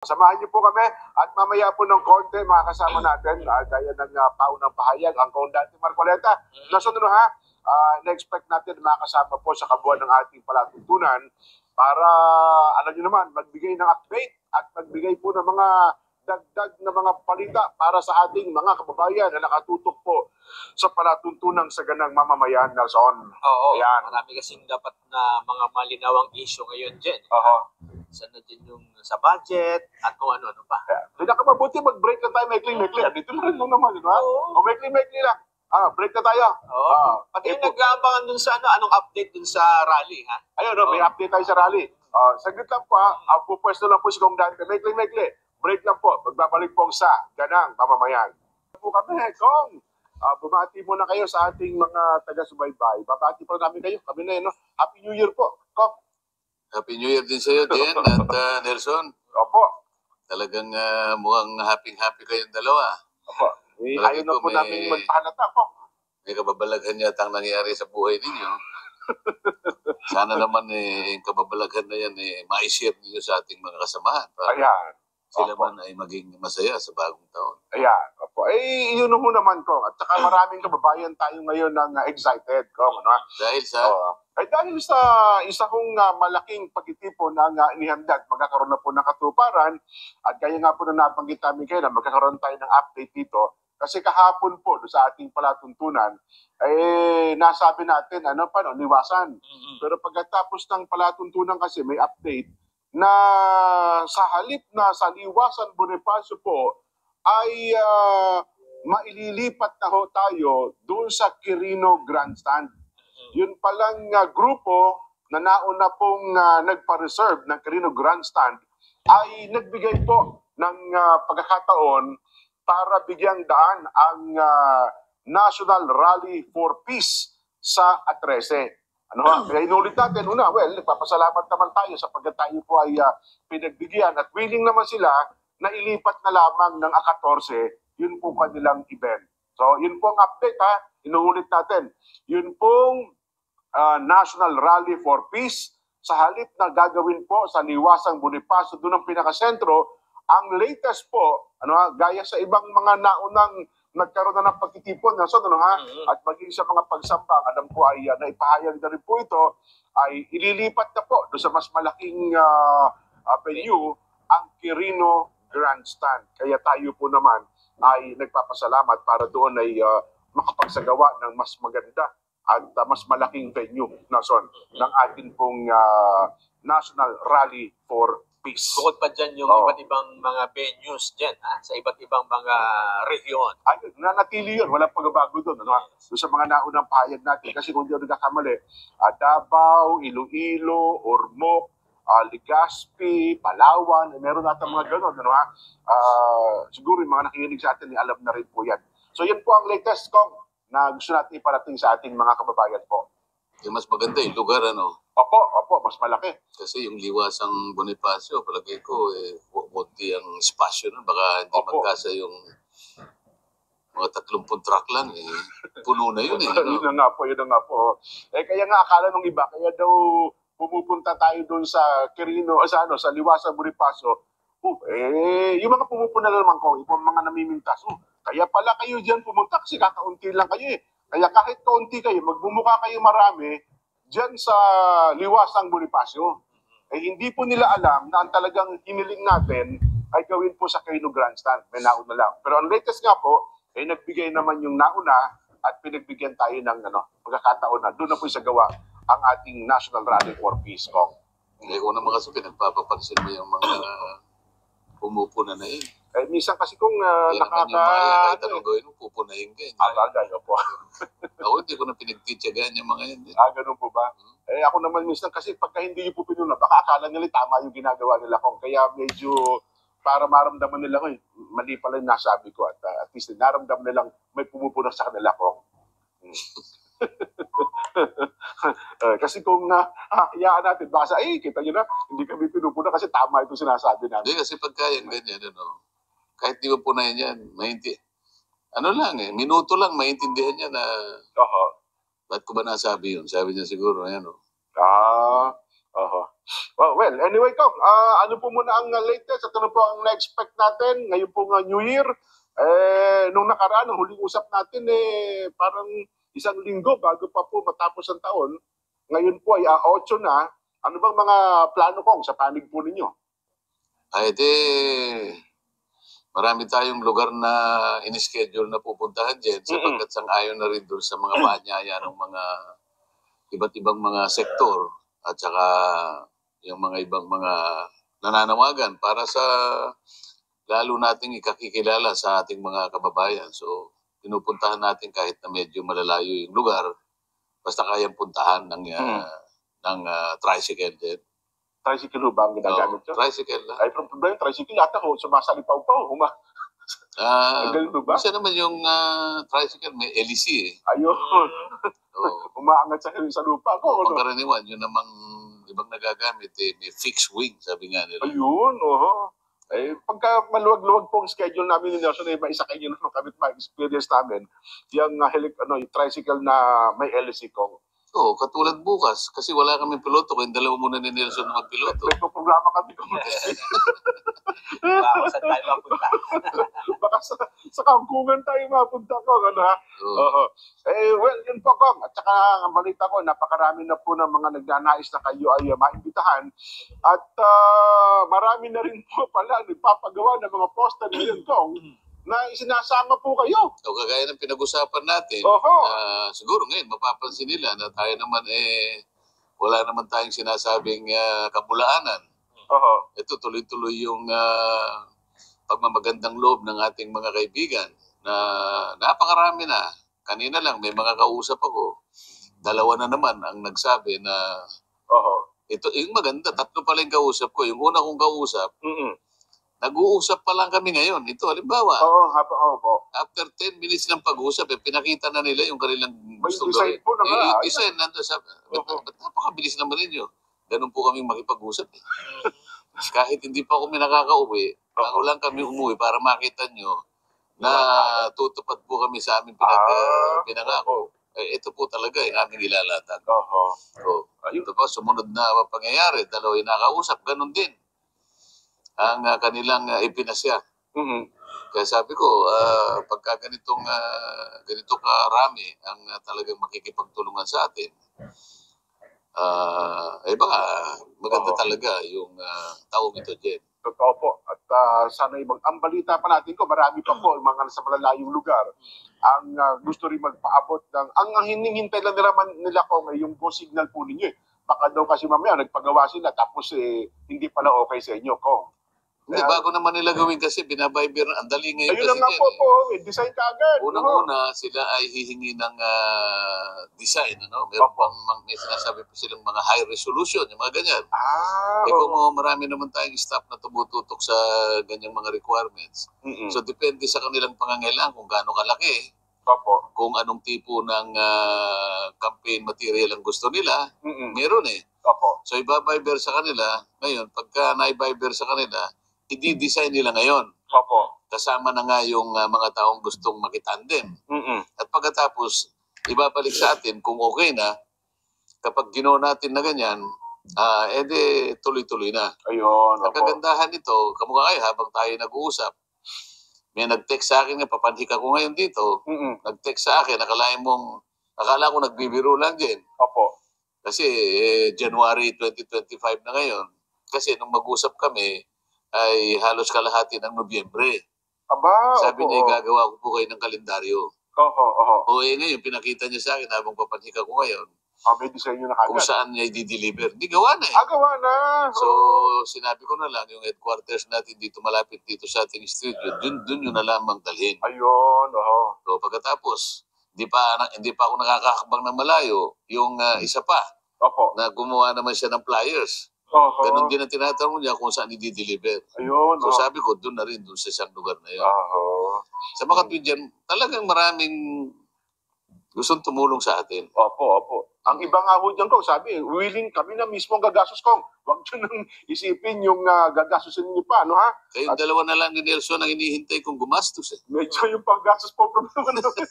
Samahan niyo po kami at mamaya po ng konti mga kasama natin, gaya ng paunang pahayag, ang Comandante Marcoleta. Nasunod ha, na-expect natin makasama po sa kabuuan ng ating palatuntunan para, alam niyo naman, magbigay ng update at magbigay po ng mga dagdag na mga palita para sa ating mga kababayan na nakatutok po sa palatuntunan sa ganang mamamayan, Nelson. Oo, Ayan. marami kasing dapat na mga malinawang issue ngayon dyan. Sana din yung sa budget at kung ano-ano pa. Pinakamabuti mag-break na tayo, maikli-maikli. Dito na rin lang naman, di ba? Oo. O maikli-maikli lang. Break na tayo. Oo. Pati yung nag-aabangan dun sa anong update dun sa rally, ha? Ayun, may update tayo sa rally. Saglit lang po, pupwesto lang po si Comandante. Maikli-maikli. Break lang po. Magbabalik po sa ganang mamamayan. Po kami, Kong. Bumati muna kayo sa ating mga taga-subaybay. Babati po namin kayo. Kami na yun, no? Happy New Year po, Kong. Happy New Year din sa iyo, Jen at Nelson. Opo. Talagang mukhang happy-happy kayong dalawa. Opo. Ayaw na po namin magpahalata po. May kababalaghan yata ang nangyari sa buhay ninyo. Sana naman yung kababalaghan na yan ma-share ninyo sa ating mga kasamahan. Ayan. Sila man ay maging masaya sa bagong taon. Ayan. Opo. Yun mo naman ko. At saka maraming kababayan tayo ngayon ng excited ko. Ano? Dahil sa... dahil sa isa kong malaking pagtitipon na inihandag, magkakaroon na po ng katuparan. At kaya nga po na nabanggit namin kayo na magkakaroon tayo ng update dito. Kasi kahapon po sa ating palatuntunan, nasabi natin, liwasan. Pero pagkatapos ng palatuntunan kasi may update na sa halip na sa Liwasan Bonifacio po ay maililipat na ho tayo doon sa Quirino Grandstand. Yun palang grupo na nauna pong nagpa-reserve ng Quirino Grandstand ay nagbigay po ng pagkakataon para bigyang daan ang National Rally for Peace sa Atrece. Kaya inulit natin, nagpapasalamat naman tayo sapagkat tayo po ay pinagbigyan at willing naman sila na ilipat na lamang ng 14, yun po kanilang event. So, yun po ang update inuulit natin. Yun pong National Rally for Peace sa halip na gagawin po sa Liwasang Bonifacio, doon ang pinakasentro. Ang latest po, gaya sa ibang mga naunang nagkaroon na ng pagtitipon, at maging sa mga pagsambang, alam ko ay naipahayag na rin po ito, ay ililipat na po doon sa mas malaking venue, ang Quirino Grandstand. Kaya tayo po naman ay nagpapasalamat para doon ay makapagsagawa ng mas maganda at mas malaking venue ng ating pong National Rally for Peace. Bukod pa dyan yung iba't ibang mga venues dyan, sa iba't ibang mga region. Ayun, nanatili yun. Walang pagbabago doon. Doon sa mga naunang pahayag natin. Kasi kung di ako nagkakamali, Davao, Iloilo, Ormoc, Legazpi, Palawan, meron natin mga gano'n. Siguro yung mga nakikinig sa atin, alam na rin po yan. So yan po ang latest kong na gusto natin iparating sa ating mga kababayan po. Yung mas maganda yung lugar, Opo, mas malaki. Kasi yung Liwasang Bonifacio, palagay ko, konti ang espasyo nun. Baka hindi magkasa yung mga 30 truck lang, puno na yun. Yun na nga po. Kaya nga akala nung iba, kaya daw pumupunta tayo doon sa Quirino, sa Liwasang Bonifacio. Yung mga pumupunta naman ko, yung mga namimintas. Kaya pala kayo dyan pumunta kasi kakaunti lang kayo . Kaya kahit kaunti kayo, magbumuka kayo marami dyan sa Liwasang Bonifacio. Hindi po nila alam na ang talagang hiniling natin ay gawin po sa Quirino Grandstand. May nauna lang. Pero ang latest nga po, nagbigay naman yung nauna at pinagbigyan tayo ng pagkakataon na doon na po isagawa ang ating National Rally for Peace. Kung naman kasi pinagpapapansin mo yung mga pumupuna na yun. Minsan kasi kung kahit anong gawin mo, pupunahin ka. Bagay po. Ako hindi ko na pinagtityagaan yung mga yan. Ganun po ba? Ako naman minsan kasi pagka hindi nyo po pinuna, baka akala nila tama yung ginagawa nila kong. Kaya medyo para maramdaman nila ko, mali pala yung nasabi ko. At least naramdaman nilang may pumupuna sa kanila kong. Kasi kung hayaan natin, baka kita nyo na, hindi kami pinupuna kasi tama itong sinasabi namin. Hindi, kasi pagka yan ganyan, kahit di mo punahin yan, minuto lang, maintindihan niya na, ba't ko ba nasabi yun? Sabi niya siguro, Oho. Well, anyway, Kong, ano po muna ang latest at ano po ang na-expect natin ngayon pong New Year? Nung nakaraan, ang huling usap natin, parang isang linggo bago pa po matapos ang taon. Ngayon po ay 8 na. Ano bang mga plano, Kong, sa panig po ninyo? Ay, marami tayong lugar na in-schedule na pupuntahan dyan sapagkat sang-ayon na rin doon sa mga paanyaya ng mga iba't ibang mga sektor at saka yung mga ibang mga nananawagan para sa lalo nating ikakikilala sa ating mga kababayan. So, pinupuntahan natin kahit na medyo malalayo yung lugar, basta kayang puntahan ng tricycle din. Tricycle ba ang ginagamit nyo? Tricycle na. Ay, problema, tricycle ata ko, sumasalipaw-paw. Ganun ba? Isa naman yung tricycle, may LEC eh. Ayun. Umaangat sa lupa ko. Pangkaraniwan, yun namang ibang nagagamit may fixed wing, sabi nga nila. Ayun, oho. Pagka maluwag-luwag po ang schedule namin ni Nelson, maisakay nyo naman kami at ma-experience namin yung tricycle na may LEC ko. Oo, katulad bukas, kasi wala kaming piloto, kaya dalawa muna ni Nelson na magpiloto. May programa kami kung Baka saan tayo mapunta. baka sa kangkungan tayo mapunta ko, ano ha? Oo. Well, yun po, Kong. At saka ang balita ko, napakarami na po ng mga nagnanais na kayo ay maimbitahan. At marami na rin po pala nagpapagawa ng mga poster ngayon, Kong, na isinasama po kayo. So, kagaya ng pinag-usapan natin, siguro ngayon mapapansin nila na tayo naman wala naman tayong sinasabing kabulaanan. Ito tuloy-tuloy yung pagmamagandang loob ng ating mga kaibigan na napakarami na. Kanina lang may mga kausap ako. 2 na naman ang nagsabi na ito yung maganda. 3 pala yung kausap ko. Yung una kong kausap, nag-uusap pa lang kami ngayon. Ito, halimbawa, after 10 minutes ng pag-uusap, pinakita na nila yung kanilang gusto gawin. Yung design, nandun sa, napakabilis naman ninyo. Ganun po kaming makipag-usap. Kahit hindi pa kami nakaka-uwi, bago lang kami umuwi para makita nyo na tutupad po kami sa aming pinangako. Ito po talaga yung aming ilalatag. Ito po, sumunod na pangyayari, 2 yung nakausap, ganun din ang kanilang ipinasya. Kaya sabi ko, pagka ganito karami ang talagang makikipagtulungan sa atin, baka maganda talaga yung taong ito dyan. Totoo po. At sana ang balita pa natin ko, marami pa po yung mga nasa malalayong lugar ang gusto rin magpaabot ng, ang hinihintay lang nila ko yung go signal po ninyo. Baka daw kasi mamaya nagpagawa sila tapos hindi pala okay sa inyo, Kong. Hindi, bago naman nila gawin kasi binabayber ang dali ngayon. Ayun lang nga po, design ka agad. Unang-una, sila ay hihingi ng design. Meron pang may sinasabi pa silang mga high resolution, yung mga ganyan. Kung marami naman tayong staff na tumututok sa ganyang mga requirements. So, depende sa kanilang pangangailangan kung gaano kalaki. Kung anong tipo ng campaign material ang gusto nila, meron So, ibabayber sa kanila. Ngayon, pagka naibayber sa kanila, i-design nila ngayon. Kasama na nga yung mga taong gustong makitandem. At pagkatapos, ibabalik sa atin kung okay na, kapag ginawa natin na ganyan, tuloy-tuloy na. Ang kagandahan nito, kamukha kayo habang tayo nag-uusap, may nag-text sa akin, papanhik ako ngayon dito, nag-text sa akin, akala ko nagbibiro lang din. Kasi January 2025 na ngayon. Kasi nung mag-usap kami, ay halos kalahati ng Nobyembre. Sabi niya, gagawa ko po kayo ng kalendaryo. Ngayon, pinakita niya sa akin habang papanhik ako ngayon. May design nyo na kagad. Kung saan niya i-deliver. Hindi, gawa na gawa na. So, sinabi ko na lang, yung headquarters natin dito, malapit dito sa ating studio, dun yun na lamang dalhin. So, pagkatapos, hindi pa ako nakakakabang ng malayo, yung isa pa, na gumawa naman siya ng flyers. Ganon din ang tinatanong niya kung saan i-deliver. So sabi ko, doon na rin, doon sa isang lugar na yun. Sa mga dyan, talagang maraming gustong tumulong sa atin. Ang iba nga ho dyan ko, sabi, willing kami na mismo ang gagastos ko. Huwag nyo nang isipin yung gagastusin niyo pa, ano ha? Kayong 2 na lang ni Nelson ang hinihintay kong gumastos. Medyo yung paggastos po problema namin.